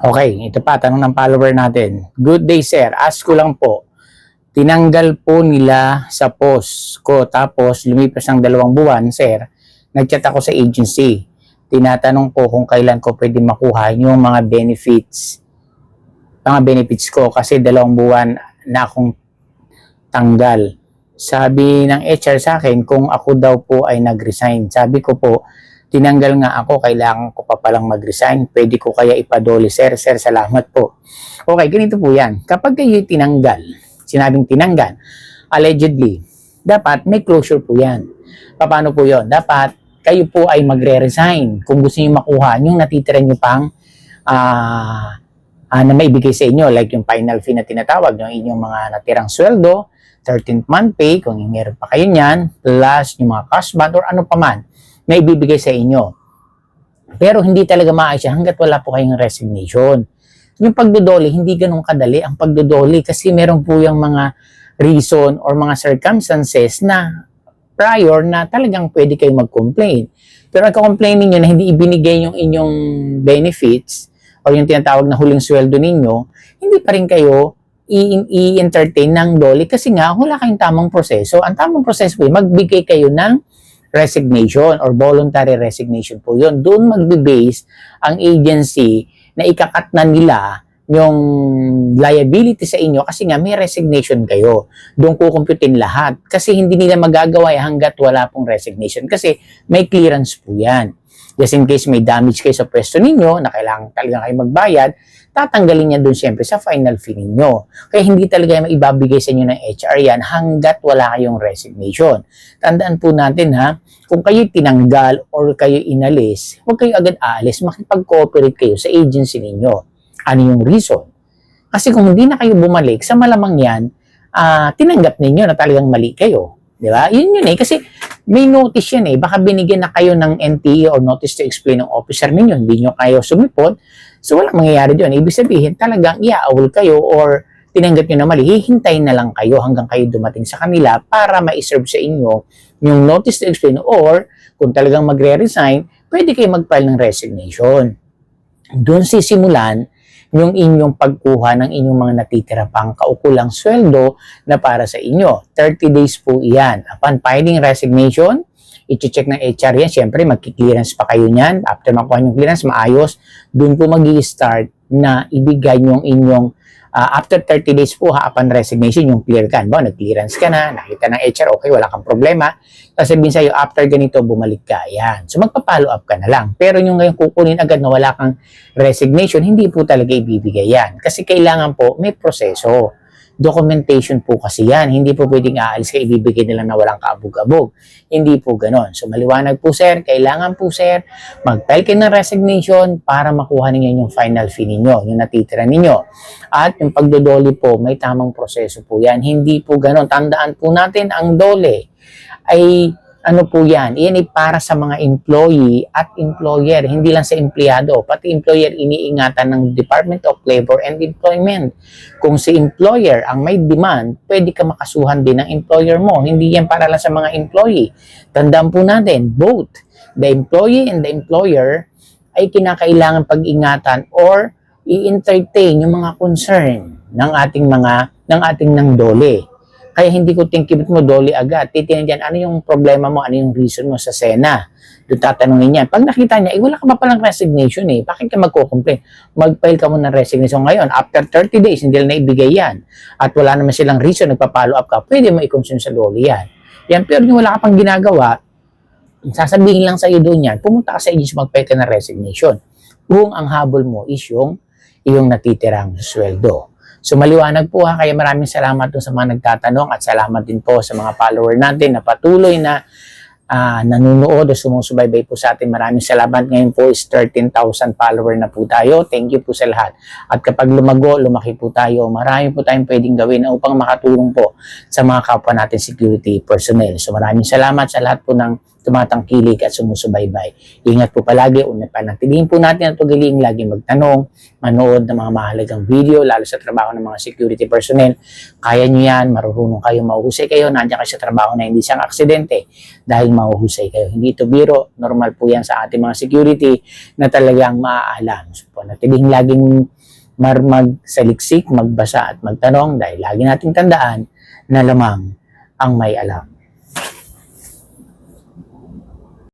Okay, ito pa, tanong ng follower natin. Good day, sir. Ask ko lang po, tinanggal po nila sa post ko tapos lumipas ng 2 buwan, sir. Nag-chat ako sa agency. Tinatanong po kung kailan ko pwede makuha yung mga benefits ko kasi 2 buwan na akong tanggal. Sabi ng HR sa akin kung ako daw po ay nag-resign. Sabi ko po, tinanggal nga ako, kailangan ko pa palang mag-resign. Pwede ko kaya ipadole, sir? Sir, salamat po. Okay, ganito po yan. Kapag kayo tinanggal, sinabing tinanggal, allegedly, dapat may closure po yan. Paano po yon? Dapat kayo po ay magre-resign kung gusto niyo makuha yung natitira niyo pang na maibigay sa inyo, like yung final fee na tinatawag, yung inyong mga natirang sweldo, 13th month pay, kung meron pa kayo niyan, plus yung mga cash bond or ano pa man, na ibibigay sa inyo. Pero hindi talaga maayos yan hanggat wala po kayong resignation. Yung pagdodoli, hindi ganun kadali ang pagdodoli kasi meron po yung mga reason or mga circumstances na prior na talagang pwede kayo mag-complain. Pero nagka-complain ninyo na hindi ibinigay yung inyong benefits o yung tinatawag na huling sweldo ninyo, hindi pa rin kayo i-entertain ng doli kasi nga wala kayong tamang proseso. Ang tamang proseso po, magbigay kayo ng resignation or voluntary resignation po yun. Doon magbe-base ang agency na ikakat na nila yung liability sa inyo kasi nga may resignation kayo. Doon kukumputin lahat. Kasi hindi nila magagawa hanggat wala pong resignation. Kasi may clearance po yan. Just in case may damage kayo sa pwesto ninyo na kailangan talaga kayo magbayad, tatanggalin niya doon siyempre sa final fee ninyo. Kaya hindi talaga maibabigay sa inyo ng HR yan hanggat wala kayong resignation. Tandaan po natin ha, kung kayo tinanggal or kayo inalis, huwag kayo agad aalis, makipag-cooperate kayo sa agency ninyo. Ano yung reason? Kasi kung hindi na kayo bumalik, sa malamang yan, tinanggap ninyo na talagang mali kayo. Di ba? Yun kasi may notice yan baka binigyan na kayo ng NTE or notice to explain ng officer ninyo, hindi nyo kayo sumipot, so walang mangyayari doon. Ibig sabihin, talagang iaawol kayo or tinanggap nyo na mali, hihintayin na lang kayo hanggang kayo dumating sa kanila para ma-serve sa inyo yung notice to explain or kung talagang magre-resign, pwede kayo mag-file ng resignation. Doon sisimulan yung inyong pagkuha ng inyong mga natitira pang kaukulang sweldo na para sa inyo. 30 days po iyan. Upon filing resignation, i-check ng HR yan. Siyempre, magki-clearance pa kayo niyan. After makuha yung clearance, maayos. Doon po mag-i-start na ibigay yung inyong after 30 days po upon resignation, yung clear ka. Nag-clearance ka na, nakita ng HR, okay, wala kang problema. Tapos sabihin sa'yo, after ganito, bumalik ka. Yan. So, magpa-follow up ka na lang. Pero yung ngayon kukunin agad na wala kang resignation, hindi po talaga ibibigay yan. Kasi kailangan po, may proseso. Documentation po kasi yan. Hindi po pwedeng aalis ka, ibibigay nila na walang kaabog-abog. Hindi po ganon. So, maliwanag po, sir. Kailangan po, sir, mag-file kayo ng resignation para makuha ninyo yung final fee ninyo, yung natitira ninyo. At yung pagdodoli po, may tamang proseso po yan. Hindi po ganon. Tandaan po natin, ang dole ay ano po yan? Iyan ay para sa mga employee at employer, hindi lang sa empleyado. Pati employer iniingatan ng Department of Labor and Employment. Kung si employer ang may demand, pwede ka makasuhan din ng employer mo. Hindi yan para lang sa mga employee. Tandaan po natin, both the employee and the employer ay kinakailangan pag-ingatan or i-entertain yung mga concern ng ating dole. Kaya hindi ko tingkibit mo doli agad. Titingnan dyan, ano yung problema mo, ano yung reason mo sa SENA. Doon tatanungin yan. Pag nakita niya, wala ka pa palang resignation Bakit ka magko-complain? Mag-file ka muna ng resignation ngayon. After 30 days, hindi na ibigay yan. At wala naman silang reason, nagpa-follow up ka, pwede mo i-concern sa doli yan. Pero kung wala ka pang ginagawa, sasabihin lang sa iyo doon yan, pumunta ka sa agency, mag-file ka ng resignation. Kung ang habol mo is yung natitirang sweldo. So maliwanag po kaya maraming salamat po sa mga nagtatanong at salamat din po sa mga follower natin na patuloy na nanonood o sumusubaybay po sa atin. Maraming salamat. Ngayon po is 13,000 follower na po tayo. Thank you po sa lahat. At kapag lumaki po tayo, marami po tayong pwedeng gawin upang makatulong po sa mga kapwa natin security personnel. So maraming salamat sa lahat po ng tumatangkilik at sumusubaybay. Ingat po palagi, panatilihin po natin ang tugiling, lagi magtanong, manood ng mga mahalagang video, lalo sa trabaho ng mga security personnel. Kaya nyo yan, marunong kayo, mahuhusay kayo, nandiyan kayo sa trabaho na hindi siyang aksidente dahil mahuhusay kayo. Hindi ito biro, normal po yan sa ating mga security na talagang maaalam. So, panatilihin laging magsaliksik, magbasa at magtanong dahil lagi nating tandaan na lamang ang may alam.